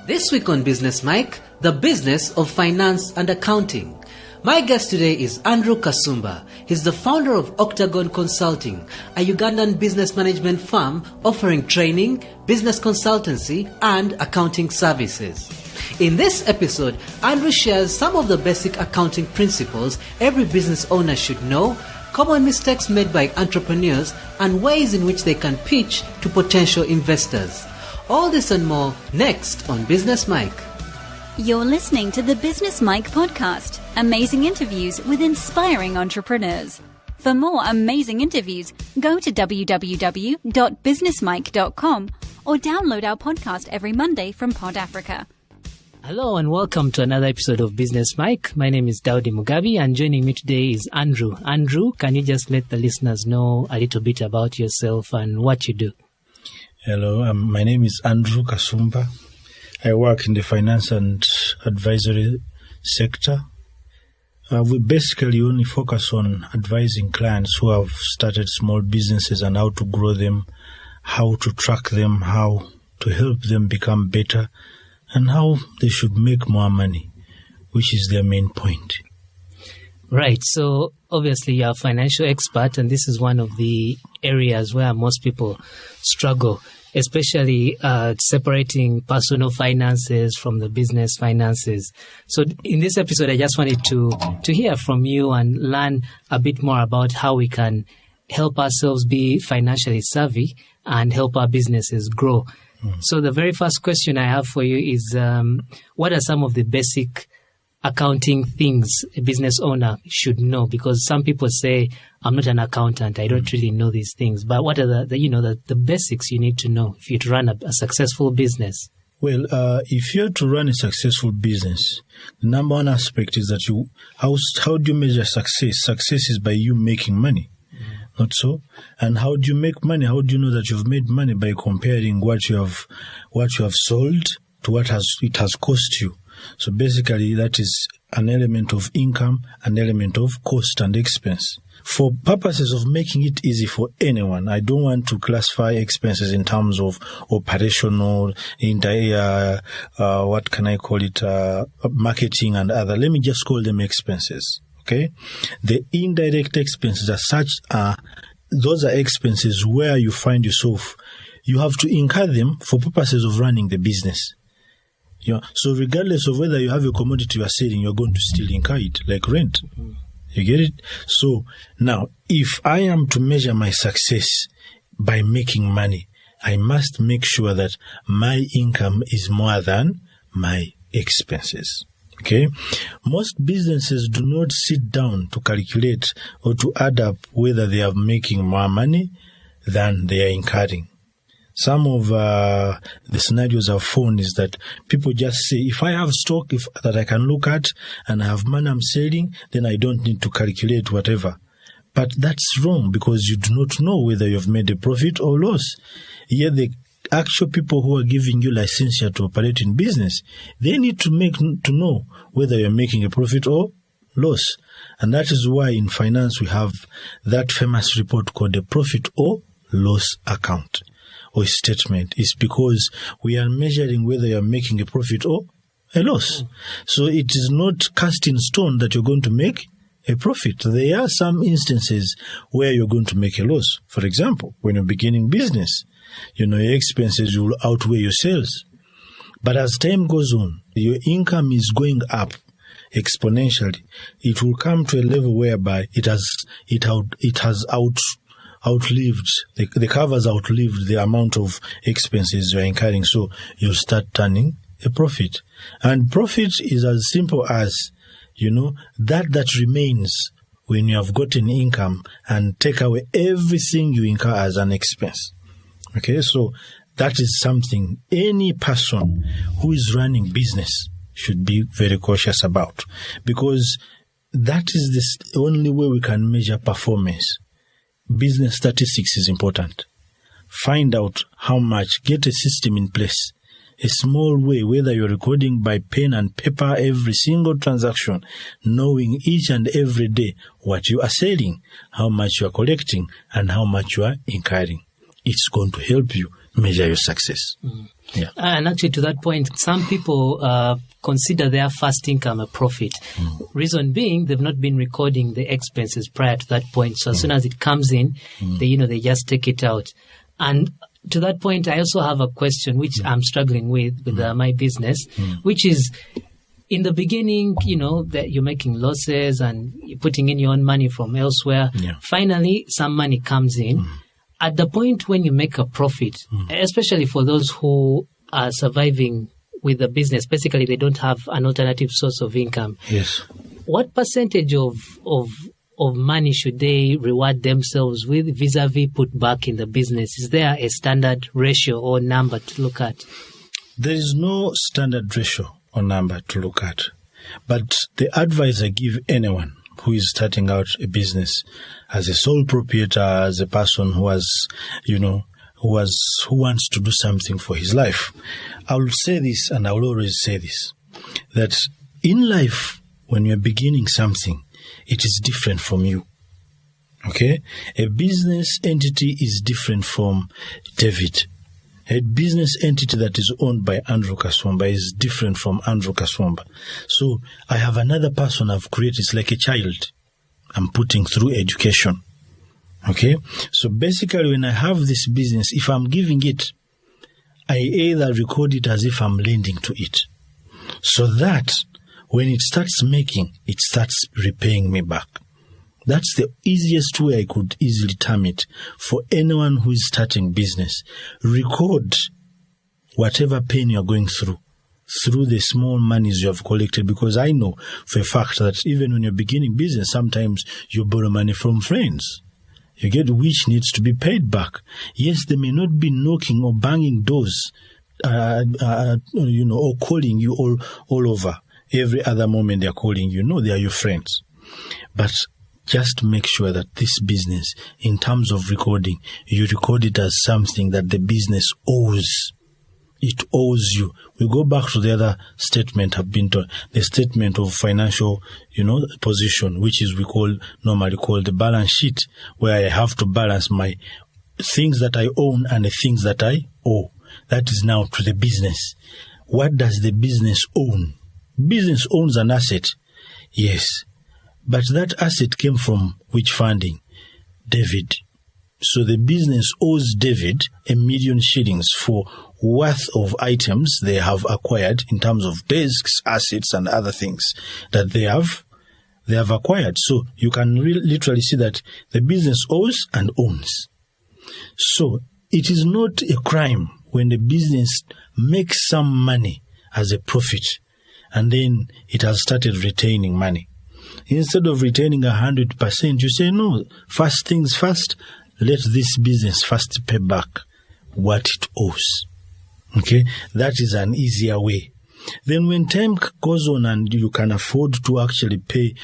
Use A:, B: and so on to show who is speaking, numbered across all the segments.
A: This week on Business Mike, the business of finance and accounting. My guest today is Andrew Kasumba. He's the founder of Octagon Consulting, a Ugandan business management firm offering training, business consultancy, and accounting services. In this episode, Andrew shares some of the basic accounting principles every business owner should know, common mistakes made by entrepreneurs, and ways in which they can pitch to potential investors. All this and more next on Business Mike.
B: You're listening to the Business Mike podcast, amazing interviews with inspiring entrepreneurs. For more amazing interviews, go to www.businessmike.com or download our podcast every Monday from Pod Africa.
C: Hello and welcome to another episode of Business Mike. My name is Daudi Mugabi and joining me today is Andrew. Andrew, can you just let the listeners know a little bit about yourself and what you do?
D: Hello, my name is Andrew Kasumba. I work in the finance and advisory sector. We basically only focus on advising clients who have started small businesses and how to grow them, how to track them, how to help them become better, and how they should make more money, which is their main point.
C: Right. So obviously you're a financial expert, and this is one of the areas where most people struggle, especially separating personal finances from the business finances. So in this episode, I just wanted to hear from you and learn a bit more about how we can help ourselves be financially savvy and help our businesses grow. So the very first question I have for you is, what are some of the basic accounting things a business owner should know? Because some people say, I'm not an accountant, I don't really know these things. But what are the basics you need to know if you're to run a successful business?
D: Well, if you're to run a successful business, the number one aspect is that how do you measure success? Success is by you making money. Not so? And how do you make money? How do you know that you've made money? By comparing what you have sold to what it has cost you. So basically, that is an element of income, an element of cost and expense. For purposes of making it easy for anyone, I don't want to classify expenses in terms of operational, marketing and other. Let me just call them expenses. Okay? The indirect expenses as such those are expenses where you find yourself, you have to incur them for purposes of running the business. So regardless of whether you have a commodity you are selling, you're going to still incur it, like rent. You get it? So now, if I am to measure my success by making money, I must make sure that my income is more than my expenses. Okay? Most businesses do not sit down to calculate or to add up whether they are making more money than they are incurring. Some of the scenarios I've found is that people just say, if I have stock that I can look at and I have money I'm selling, then I don't need to calculate whatever. But that's wrong, because you do not know whether you've made a profit or loss. Yet the actual people who are giving you licensure to operate in business, they need to know whether you're making a profit or loss. And that is why in finance we have that famous report called the profit or loss account or statement. It's because we are measuring whether you're making a profit or a loss. So it is not cast in stone that you're going to make a profit. There are some instances where you're going to make a loss. For example, when you're beginning business, your expenses will outweigh your sales. But as time goes on, your income is going up exponentially. It will come to a level whereby it has outlived, the curve has outlived the amount of expenses you're incurring. So you'll start turning a profit. And profit is as simple as, that remains when you have gotten income and take away everything you incur as an expense. Okay, so that is something any person who is running business should be very cautious about, because that is the only way we can measure performance. Business statistics is important. Find out how much, get a system in place, a small way, whether you're recording by pen and paper every single transaction, knowing each and every day what you are selling, how much you are collecting, and how much you are incurring. It's going to help you measure your success. Yeah.
C: And actually, to that point, some people consider their first income a profit. Reason being, they've not been recording the expenses prior to that point. So as soon as it comes in, they just take it out. And to that point, I also have a question which I'm struggling with my business, which is, in the beginning, that you're making losses and you're putting in your own money from elsewhere.
D: Yeah.
C: Finally, some money comes in. At the point when you make a profit, especially for those who are surviving with the business, basically they don't have an alternative source of income.
D: Yes.
C: What percentage of money should they reward themselves with vis-a-vis put back in the business? Is there a standard ratio or number to look at?
D: There is no standard ratio or number to look at. But the advice I give anyone who is starting out a business as a sole proprietor, as a person who wants to do something for his life, I will say this, and I will always say this, that in life, when you're beginning something, it is different from you. Okay? A business entity is different from David. A business entity that is owned by Andrew Kasumba is different from Andrew Kasumba. So I have another person I've created. It's like a child I'm putting through education. Okay? So basically, when I have this business, if I'm giving it, I either record it as if I'm lending to it. So that when it starts making, it starts repaying me back. That's the easiest way I could easily term it for anyone who is starting business. Record whatever pain you're going through the small monies you have collected, because I know for a fact that even when you're beginning business, sometimes you borrow money from friends. You get which needs to be paid back. Yes, they may not be knocking or banging doors, or calling you all over. Every other moment they're calling you. No, they are your friends. But just make sure that this business, in terms of recording, you record it as something that the business owes. It owes you. We go back to the other statement I've been told, the statement of financial, position, which is normally called the balance sheet, where I have to balance my things that I own and the things that I owe. That is now to the business. What does the business own? Business owns an asset. Yes. But that asset came from which funding? David. So the business owes David 1 million shillings for worth of items they have acquired in terms of desks, assets, and other things that they have acquired. So you can literally see that the business owes and owns. So it is not a crime when the business makes some money as a profit and then it has started retaining money. Instead of retaining 100%, you say, no, first things first, let this business first pay back what it owes. Okay? That is an easier way. Then when time goes on and you can afford to actually pay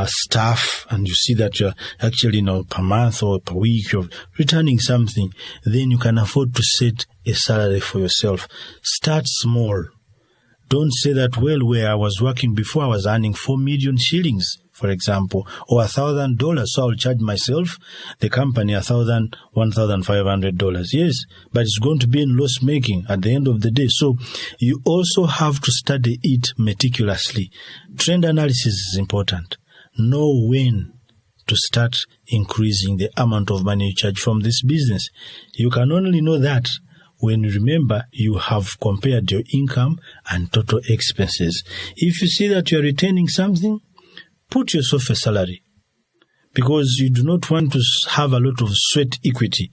D: staff, and you see that you're actually, per month or per week you're returning something, then you can afford to set a salary for yourself. Start small. Don't say that, where I was working before, I was earning 4 million shillings, for example, or $1,000, so I'll charge myself, the company, $1,500. Yes, but it's going to be in loss making at the end of the day. So you also have to study it meticulously. Trend analysis is important. Know when to start increasing the amount of money you charge from this business. You can only know that when you remember you have compared your income and total expenses. If you see that you are retaining something, put yourself a salary, because you do not want to have a lot of sweat equity.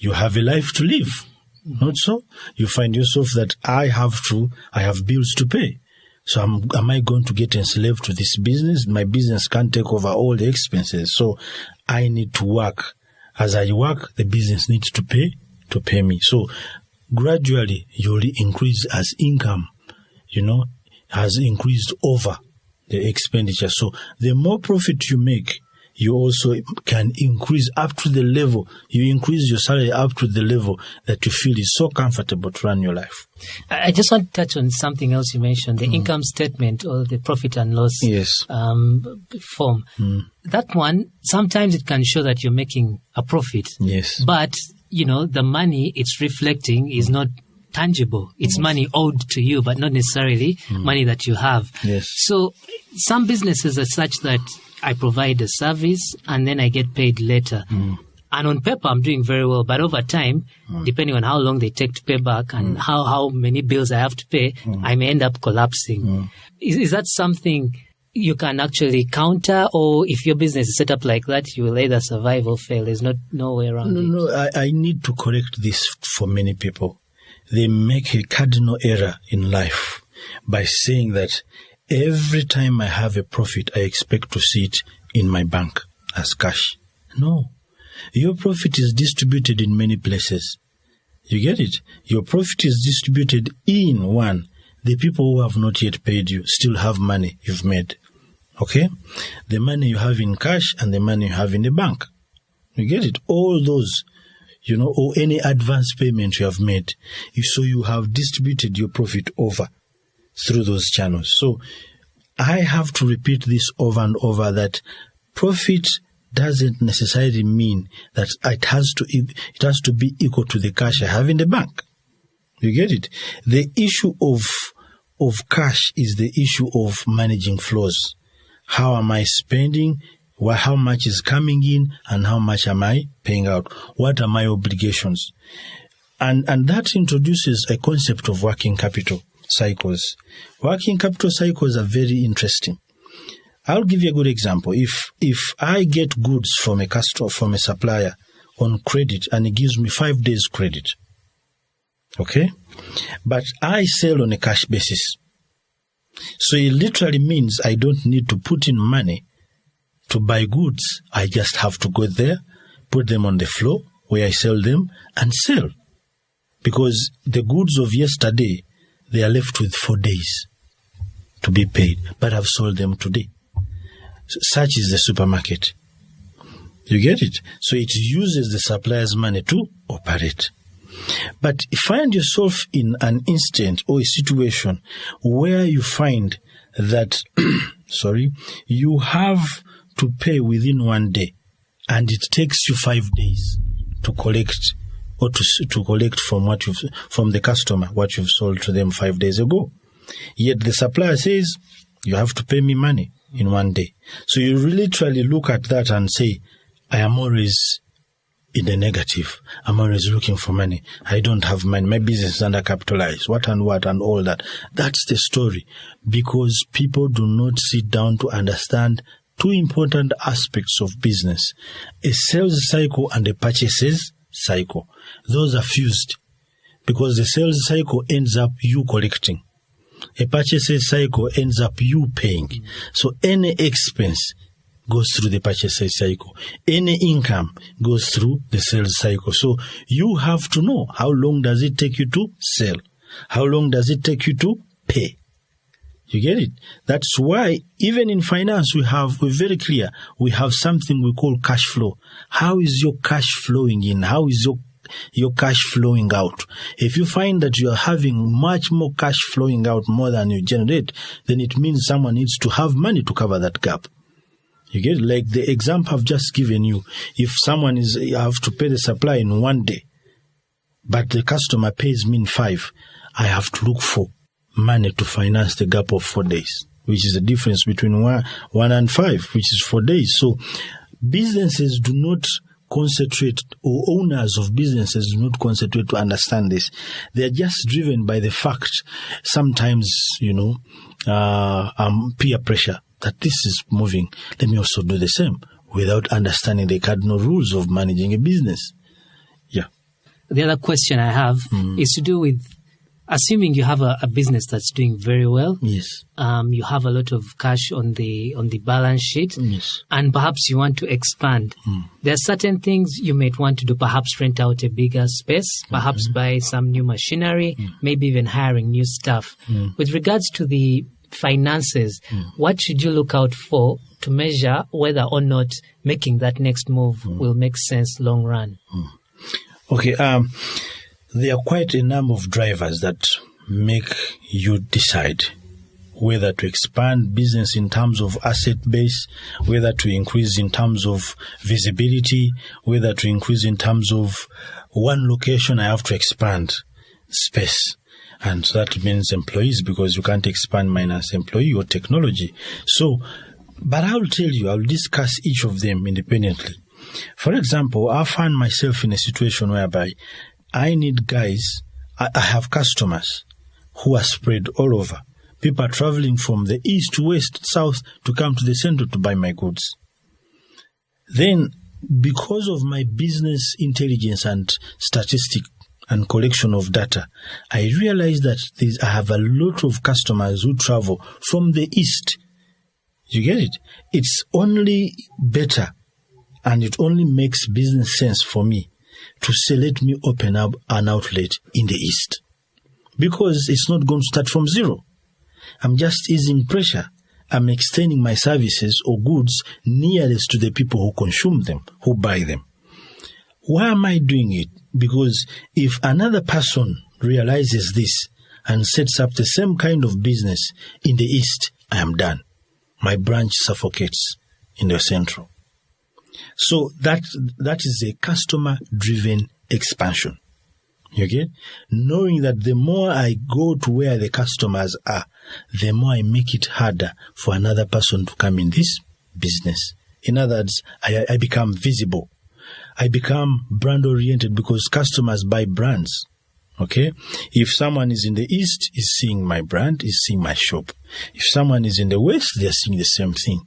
D: You have a life to live, not so? You find yourself that I have bills to pay. So am I going to get enslaved to this business? My business can't take over all the expenses. So I need to work. As I work, the business needs to pay me. So gradually you'll increase as income, has increased over the expenditure. So the more profit you make, you also can increase up to the level, you increase your salary up to the level that you feel is so comfortable to run your life.
C: I just want to touch on something else you mentioned, the income statement or the profit and loss form. That one, sometimes it can show that you're making a profit.
D: Yes.
C: But, the money it's reflecting is not tangible. It's money owed to you, but not necessarily money that you have.
D: Yes.
C: So some businesses are such that I provide a service and then I get paid later. And on paper, I'm doing very well. But over time, depending on how long they take to pay back and how many bills I have to pay, I may end up collapsing. Is that something you can actually counter? Or if your business is set up like that, you will either survive or fail? There's no way around it.
D: No, I need to correct this for many people. They make a cardinal error in life by saying that every time I have a profit, I expect to see it in my bank as cash. No. Your profit is distributed in many places. You get it? Your profit is distributed in one. The people who have not yet paid you still have money you've made. Okay? The money you have in cash and the money you have in the bank. You get it? All those, or any advance payment you have made. So you have distributed your profit over through those channels. So I have to repeat this over and over that profit doesn't necessarily mean that it has to be equal to the cash I have in the bank. You get it? The issue of cash is the issue of managing flows. How am I spending? How much is coming in and how much am I paying out? What are my obligations? And that introduces a concept of working capital cycles. Working capital cycles are very interesting. I'll give you a good example. If I get goods from a supplier on credit and he gives me 5 days credit, okay, but I sell on a cash basis. So it literally means I don't need to put in money to buy goods. I just have to go there, put them on the floor where I sell them and sell. Because the goods of yesterday, they are left with 4 days to be paid, but I've sold them today. Such is the supermarket. You get it? So it uses the supplier's money to operate. But find yourself in an instant or a situation where you find that, you have to pay within 1 day and it takes you 5 days to collect or to collect from the customer what you've sold to them 5 days ago. Yet the supplier says, you have to pay me money in 1 day. So you literally look at that and say, I am always in the negative. I'm always looking for money. I don't have money. My business is undercapitalized. What and all that. That's the story. Because people do not sit down to understand two important aspects of business. A sales cycle and a purchases cycle. Those are fused. Because the sales cycle ends up you collecting. A purchases cycle ends up you paying. So any expense goes through the purchases cycle. Any income goes through the sales cycle. So you have to know how long does it take you to sell? How long does it take you to pay? You get it? That's why even in finance we're very clear. We have something we call cash flow. How is your cash flowing in? How is your cash flowing out? If you find that you are having much more cash flowing out more than you generate, then it means someone needs to have money to cover that gap. You get it? Like the example I've just given you. If someone you have to pay the supplier in 1 day, but the customer pays me in 5, I have to look for money to finance the gap of 4 days, which is the difference between 1 and 5, which is 4 days. So businesses do not concentrate, or owners of businesses do not concentrate to understand this. They are just driven by the fact, sometimes, peer pressure, that this is moving. Let me also do the same, without understanding the cardinal rules of managing a business. Yeah.
C: The other question I have is to do with, assuming you have a business that's doing very well.
D: Yes.
C: You have a lot of cash on the balance sheet.
D: Yes.
C: And perhaps you want to expand. There are certain things you might want to do, perhaps rent out a bigger space, perhaps buy some new machinery, maybe even hiring new staff. With regards to the finances, what should you look out for to measure whether or not making that next move will make sense long run?
D: Okay. There are quite a number of drivers that make you decide whether to expand business in terms of asset base, whether to increase in terms of visibility, whether to increase in terms of one location I have to expand. space. And that means employees, because you can't expand minus employee or technology. So, but I'll discuss each of them independently. For example, I find myself in a situation whereby I need guys, I have customers who are spread all over. People are traveling from the east, west, south to come to the center to buy my goods. Then, because of my business intelligence and statistic and collection of data, I realize that I have a lot of customers who travel from the east. You get it? It's only better and it only makes business sense for me to say, let me open up an outlet in the east. Because it's not going to start from zero. I'm just easing pressure. I'm extending my services or goods nearest to the people who consume them, who buy them. Why am I doing it? Because if another person realizes this and sets up the same kind of business in the east, I am done. My branch suffocates in the central. So that is a customer-driven expansion. You get? Knowing that the more I go to where the customers are, the more I make it harder for another person to come in this business. In other words, I become visible. I become brand-oriented because customers buy brands. Okay? If someone is in the east, is seeing my brand, is seeing my shop. If someone is in the west, they are seeing the same thing.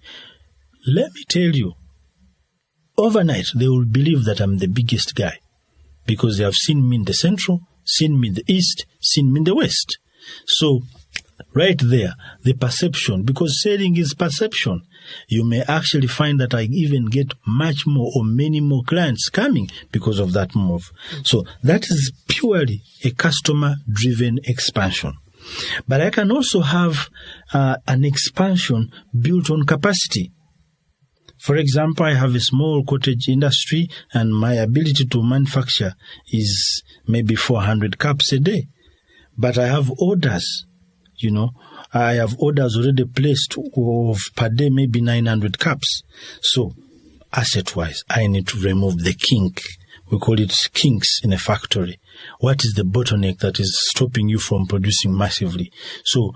D: Let me tell you, overnight, they will believe that I'm the biggest guy because they have seen me in the central, seen me in the east, seen me in the west. So, right there, the perception, because selling is perception, you may actually find that I even get much more or many more clients coming because of that move. So, that is purely a customer-driven expansion. But I can also have an expansion built on capacity. For example, I have a small cottage industry and my ability to manufacture is maybe 400 cups a day. But I have orders, I have orders already placed of per day, maybe 900 cups. So, asset-wise, I need to remove the kink. We call it kinks in a factory. What is the bottleneck that is stopping you from producing massively? So,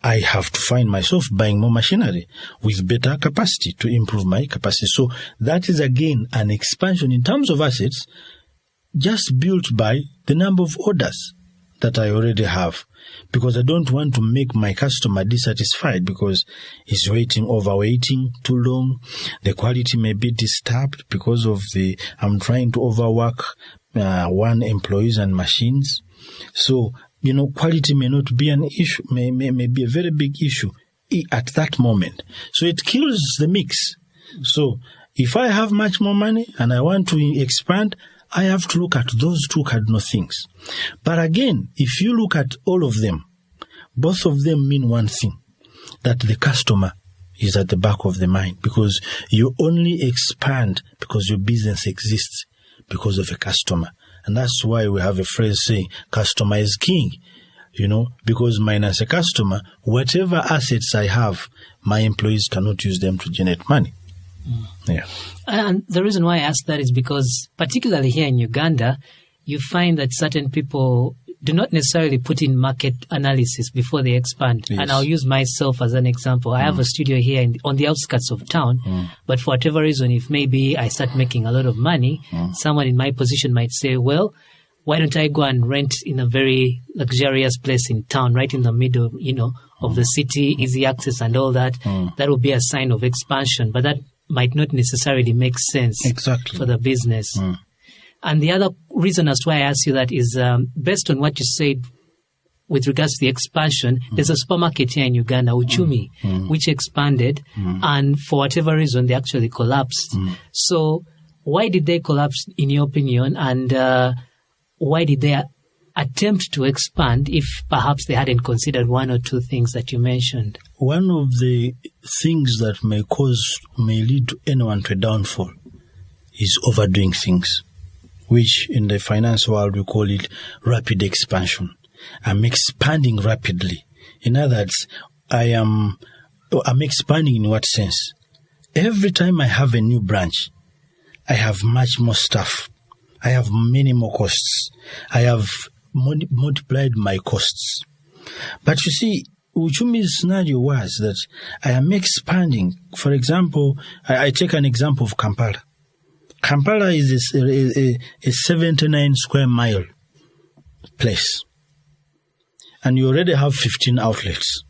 D: I have to find myself buying more machinery with better capacity to improve my capacity. So that is again an expansion in terms of assets just built by the number of orders that I already have. Because I don't want to make my customer dissatisfied because he's overwaiting too long. The quality may be disturbed because of I'm trying to overwork one employees and machines. So, quality may not be an issue, may be a very big issue at that moment. So it kills the mix. So if I have much more money and I want to expand, I have to look at those two cardinal things. But again, if you look at all of them, both of them mean one thing, that the customer is at the back of the mind, because you only expand because your business exists because of a customer. And that's why we have a phrase saying, customer is king, because minus a customer, whatever assets I have, my employees cannot use them to generate money. Yeah.
C: And the reason why I ask that is because, particularly here in Uganda, you find that certain people do not necessarily put in market analysis before they expand. Yes. And I'll use myself as an example. I have a studio here on the outskirts of town, but for whatever reason, if maybe I start making a lot of money, someone in my position might say, well, why don't I go and rent in a very luxurious place in town, right in the middle, of the city, easy access and all that. That will be a sign of expansion, but that might not necessarily make sense for the business. And the other reason as to why I ask you that is based on what you said with regards to the expansion, there's a supermarket here in Uganda, Uchumi, which expanded, and for whatever reason, they actually collapsed. So why did they collapse, in your opinion, and why did they attempt to expand if perhaps they hadn't considered one or two things that you mentioned?
D: One of the things that may lead to anyone to a downfall is overdoing things, which in the finance world we call it rapid expansion. I'm expanding rapidly. In other words, I'm expanding in what sense? Every time I have a new branch, I have much more staff. I have many more costs. I have multiplied my costs. But you see, Uchumi's scenario was that I am expanding. For example, I take an example of Kampala. Kampala is a 79 square mile place. And you already have 15 outlets.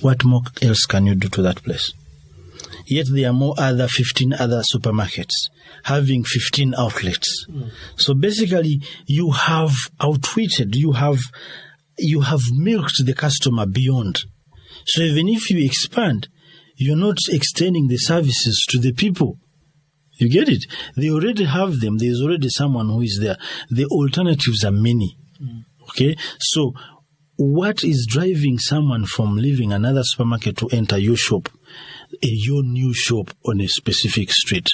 D: What more else can you do to that place? Yet there are 15 other supermarkets having 15 outlets. So basically, you have outwitted, you have milked the customer beyond. So even if you expand, you're not extending the services to the people. You get it? They already have them. There's already someone who is there. The alternatives are many. Okay? So what is driving someone from leaving another supermarket to enter your shop, your new shop on a specific street?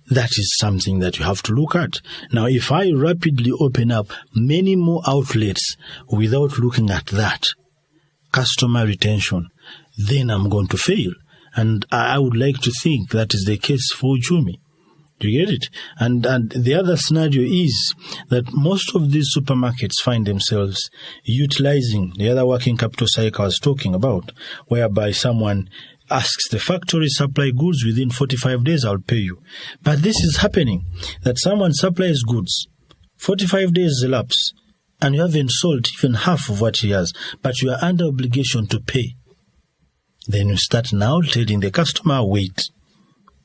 D: That is something that you have to look at. Now, if I rapidly open up many more outlets without looking at that customer retention, then I'm going to fail. And I would like to think that is the case for Uchumi. Do you get it? And the other scenario is that most of these supermarkets find themselves utilizing the other working capital cycle I was talking about, whereby someone asks the factory, supply goods within 45 days, I'll pay you. But this is happening, that someone supplies goods, 45 days elapse, and you haven't sold even half of what he has, but you are under obligation to pay. Then you start now telling the customer, wait.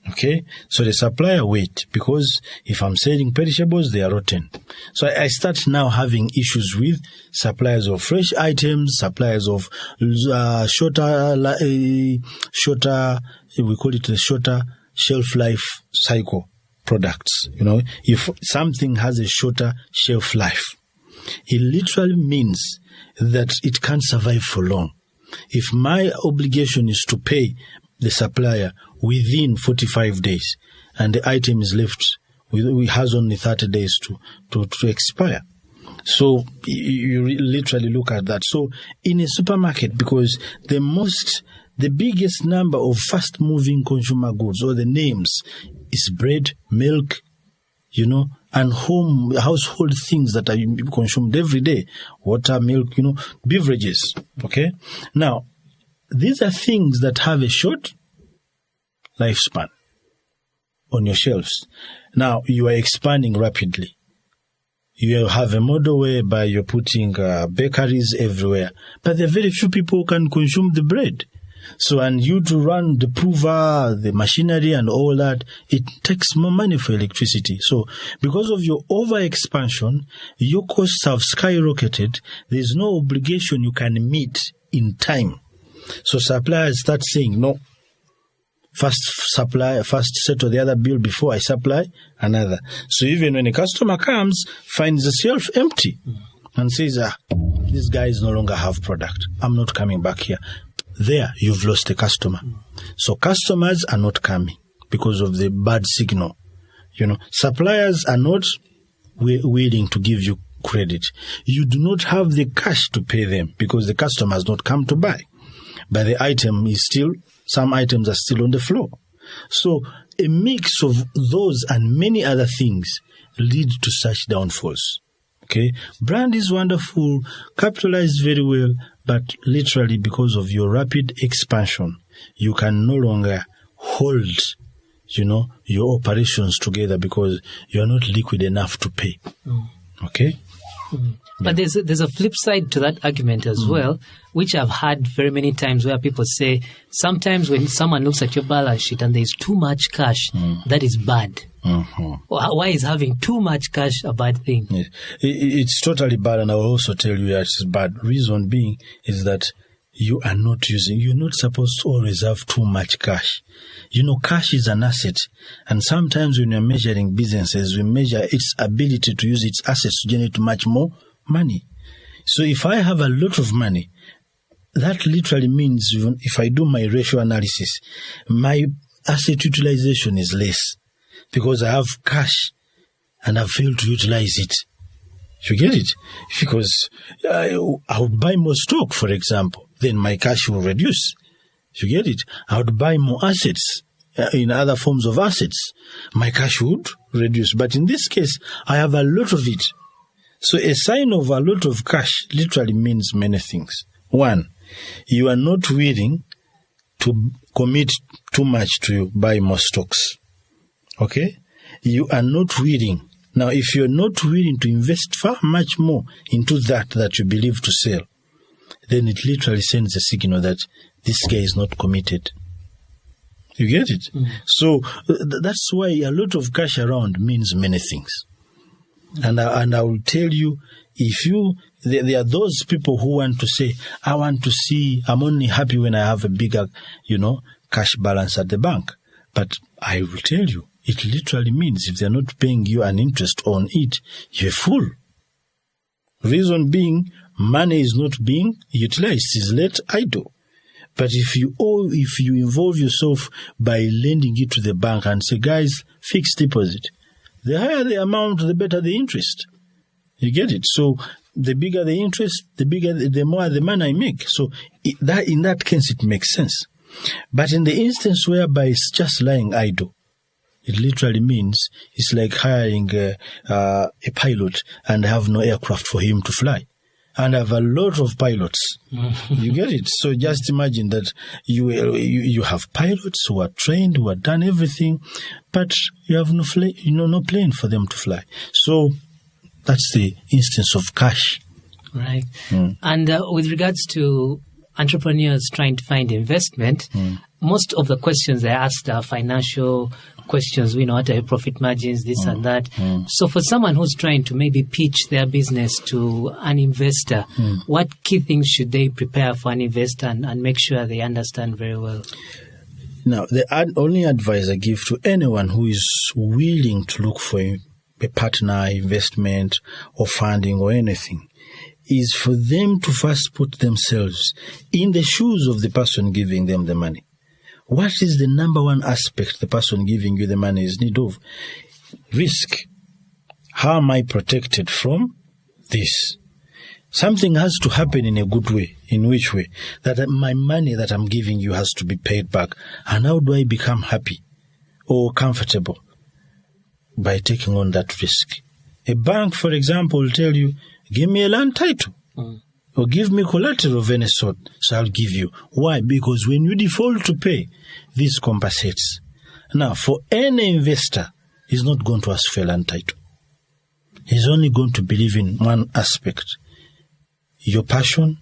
D: Okay, so the supplier wait, because if I'm selling perishables, they are rotten. So I start now having issues with suppliers of fresh items, suppliers of shorter, we call it the shorter shelf life cycle products. You know, if something has a shorter shelf life, it literally means that it can't survive for long. If my obligation is to pay the supplier within 45 days, and the item is left, it has only 30 days to expire. So you literally look at that. So in a supermarket, because the biggest number of fast-moving consumer goods, or the names, is bread, milk, and household things that are consumed every day, water, milk, beverages. Okay? Now, these are things that have a short lifespan on your shelves. Now, you are expanding rapidly. You have a model whereby you're putting bakeries everywhere, but there are very few people who can consume the bread. So, and you to run the prover, the machinery and all that, it takes more money for electricity. So, because of your over-expansion, your costs have skyrocketed. There's no obligation you can meet in time. So suppliers start saying, no, first settle the other bill before I supply another. So even when a customer comes, finds the shelf empty and says, this guy is no longer have product, I'm not coming back here. There, you've lost a customer. So customers are not coming because of the bad signal. Suppliers are not willing to give you credit. You do not have the cash to pay them because the customer has not come to buy. But the item is some items are still on the floor. So a mix of those and many other things lead to such downfalls. Okay? Brand is wonderful, capitalized very well, but literally because of your rapid expansion, you can no longer hold, your operations together because you are not liquid enough to pay. Okay?
C: But there's a flip side to that argument as well, which I've heard very many times, where people say sometimes when someone looks at your balance sheet and there's too much cash, that is bad. Why is having too much cash a bad thing?
D: Yes. It's totally bad, and I will also tell you that it's bad. Reason being is that you're not supposed to always have too much cash. Cash is an asset, and sometimes when you're measuring businesses, we measure its ability to use its assets to generate much more money. So if I have a lot of money, that literally means if I do my ratio analysis, my asset utilization is less because I have cash and I failed to utilize it. You get it? Because I would buy more stock, for example, then my cash will reduce. You get it? I would buy more assets in other forms of assets. My cash would reduce. But in this case, I have a lot of it. So a sign of a lot of cash literally means many things. One, you are not willing to commit too much to buy more stocks. Okay? You are not willing. Now, if you're not willing to invest far much more into that you believe to sell, then it literally sends a signal that this guy is not committed. You get it? So that's why a lot of cash around means many things. And I will tell you, there are those people who want to say, I'm only happy when I have a bigger, cash balance at the bank. But I will tell you, it literally means if they're not paying you an interest on it, you're a fool. Reason being, money is not being utilized, it's left idle. But if you involve yourself by lending it to the bank and say, guys, fixed deposit, the higher the amount, the better the interest. You get it? So the bigger the interest, the more the money I make. So in that case, it makes sense. But in the instance whereby it's just lying idle, it literally means it's like hiring a pilot and have no aircraft for him to fly. And have a lot of pilots. You get it? So just imagine that you have pilots who are trained, who have done everything, but you have no plane for them to fly. So that's the instance of cash.
C: Right. And with regards to entrepreneurs trying to find investment, most of the questions they asked are financial questions. What are your profit margins, this and that. So for someone who's trying to maybe pitch their business to an investor, what key things should they prepare for an investor and make sure they understand very well?
D: Now, the only advice I give to anyone who is willing to look for a partner, investment or funding or anything is for them to first put themselves in the shoes of the person giving them the money. What is the number one aspect the person giving you the money is need of? Risk. How am I protected from this? Something has to happen in a good way. In which way? That my money that I'm giving you has to be paid back. And how do I become happy or comfortable? By taking on that risk. A bank, for example, will tell you, give me a land title. Or give me collateral of any sort, so I'll give you. Why? Because when you default to pay, this compensates. Now, for any investor, he's not going to ask for a land title. He's only going to believe in one aspect. Your passion.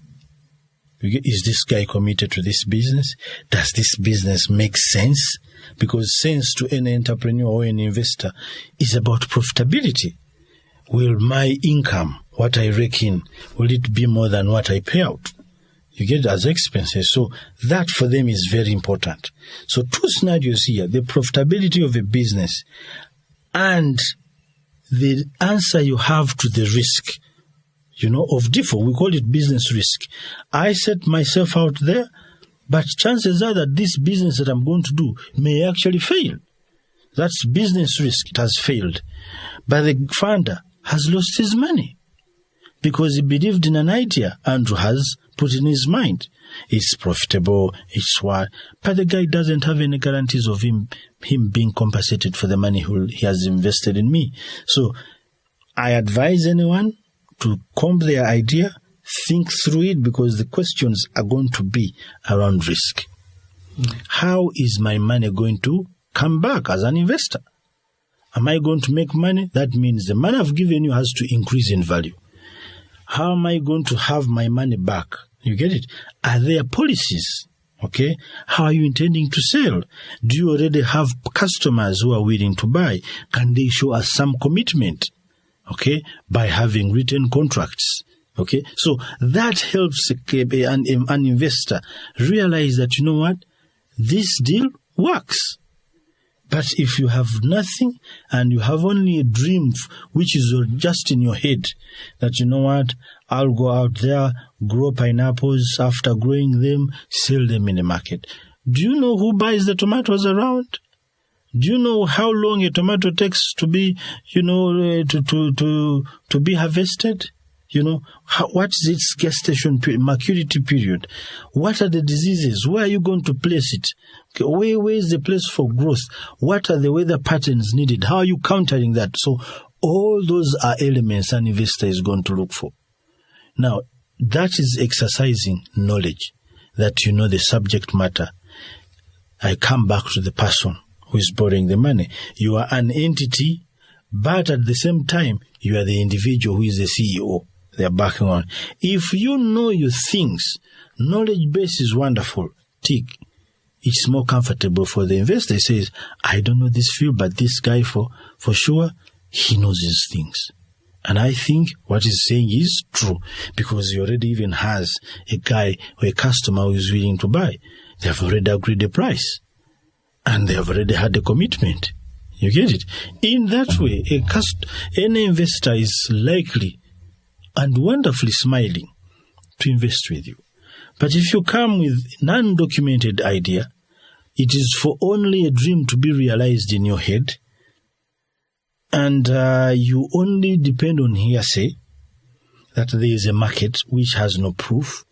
D: Is this guy committed to this business? Does this business make sense? Because sense to any entrepreneur or any investor is about profitability. Will my income, what I reckon, will it be more than what I pay out? You get it as expenses. So that for them is very important. So two scenarios here, the profitability of a business and the answer you have to the risk, of default. We call it business risk. I set myself out there, but chances are that this business that I'm going to do may actually fail. That's business risk. It has failed. But the founder has lost his money because he believed in an idea Andrew has put in his mind. It's profitable, it's what, but the guy doesn't have any guarantees of him being compensated for the money he has invested in me. So I advise anyone to comb their idea, think through it, because the questions are going to be around risk. How is my money going to come back as an investor? Am I going to make money? That means the money I've given you has to increase in value. How am I going to have my money back? You get it? Are there policies? Okay. How are you intending to sell? Do you already have customers who are willing to buy? Can they show us some commitment? Okay. By having written contracts. Okay. So that helps an investor realize that, this deal works. But if you have nothing and you have only a dream which is just in your head, that I'll go out there, grow pineapples, after growing them, sell them in the market. Do you know who buys the tomatoes around? Do you know how long a tomato takes to be, to be harvested? What is its gestation period, maturity period? What are the diseases? Where are you going to place it? Where is the place for growth? What are the weather patterns needed? How are you countering that? So All those are elements an investor is going to look for. Now, that is exercising knowledge, that you know the subject matter. I come back to the person who is borrowing the money. You are an entity, but at the same time, you are the individual who is the CEO they are backing on. If you know your things, knowledge base is wonderful. Tick. It's more comfortable for the investor. He says, I don't know this field, but this guy for sure, he knows his things. And I think what he's saying is true, because he already even has a guy or a customer who is willing to buy. They have already agreed the price, and they have already had a commitment. You get it? In that way, any investor is likely and wonderfully smiling to invest with you. But if you come with non-documented idea, it is for only a dream to be realized in your head, and you only depend on hearsay, that there is a market which has no proof.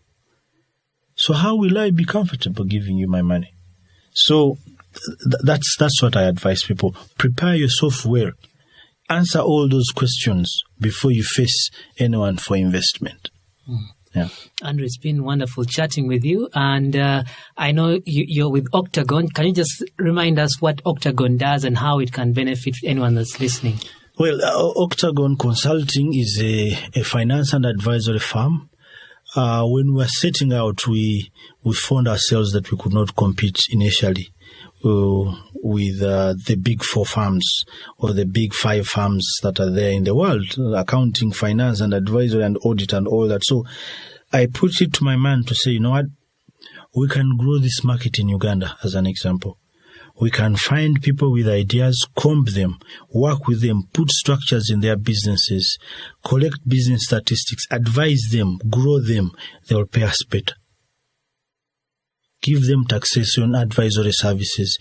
D: So how will I be comfortable giving you my money? So that's what I advise people. Prepare yourself well. Answer all those questions before you face anyone for investment. Yeah.
C: Andrew, it's been wonderful chatting with you. And I know you're with Octagon. Can you just remind us what Octagon does and how it can benefit anyone that's listening?
D: Well, Octagon Consulting is a finance and advisory firm. When we were setting out, we found ourselves that we could not compete initially with the big four firms or the big five firms that are there in the world, accounting, finance and advisory and audit and all that. So I put it to my mind to say, you know what, we can grow this market in Uganda as an example. We can find people with ideas, comb them, work with them, put structures in their businesses, collect business statistics, advise them, grow them. They will pay us better. Give them taxation, advisory services,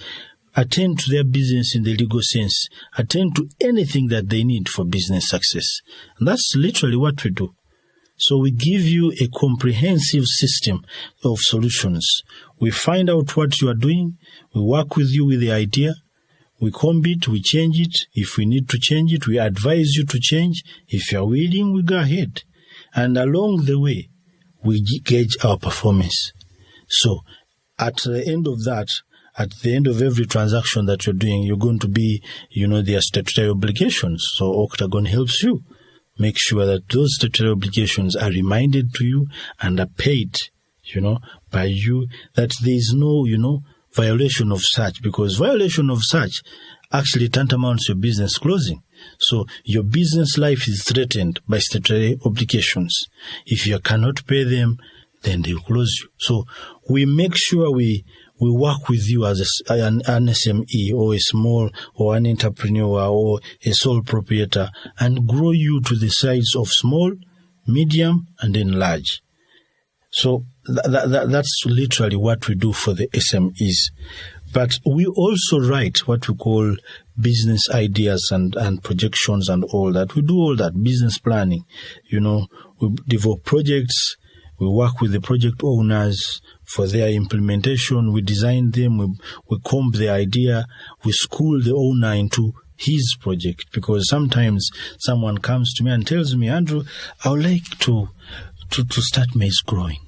D: attend to their business in the legal sense, attend to anything that they need for business success. And that's literally what we do. So we give you a comprehensive system of solutions. We find out what you are doing. We work with you with the idea. We comb it. We change it. If we need to change it, we advise you to change. If you are willing, we go ahead. And along the way, we gauge our performance. So at the end of that, at the end of every transaction that you're doing, you're going to be, their statutory obligations. So Octagon helps you make sure that those statutory obligations are reminded to you and are paid, by you, that there is no, violation of such, because violation of such actually tantamounts your business closing. So your business life is threatened by statutory obligations. If you cannot pay them, then they close you. So we make sure we work with you as an SME or a small or an entrepreneur or a sole proprietor and grow you to the size of small, medium, and then large. So that's literally what we do for the SMEs. But we also write what we call business ideas and projections and all that. We do all that, business planning. We develop projects. We work with the project owners for their implementation. We design them. We comb the idea. We school the owner into his project, because sometimes someone comes to me and tells me, Andrew, I would like to start maize growing.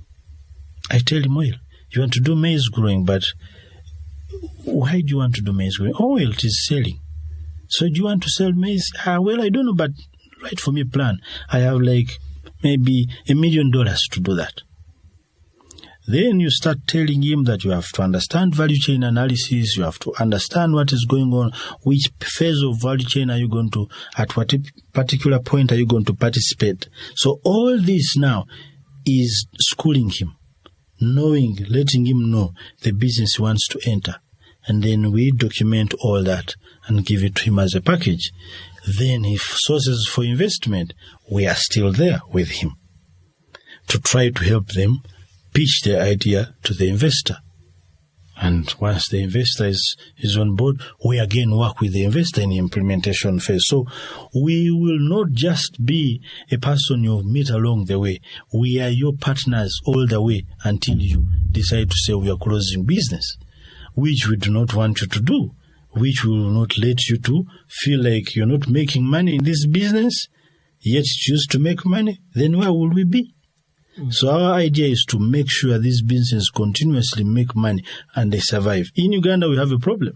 D: I tell him, well, you want to do maize growing, but why do you want to do maize growing? Oh, well, it is selling. So do you want to sell maize? Well, I don't know, but write for me a plan. I have maybe $1 million to do that. Then you start telling him that you have to understand value chain analysis, you have to understand what is going on, which phase of value chain are you going to, at what particular point are you going to participate. So all this now is schooling him, letting him know the business he wants to enter. And then we document all that and give it to him as a package. Then if sources for investment, we are still there with him to try to help them pitch their idea to the investor. And once the investor is on board, we again work with the investor in the implementation phase. So we will not just be a person you meet along the way. We are your partners all the way until you decide to say we are closing business, which we do not want you to do. which will not let you to feel like you're not making money in this business, yet choose to make money, then where will we be? So our idea is to make sure these businesses continuously make money and they survive. In Uganda, we have a problem.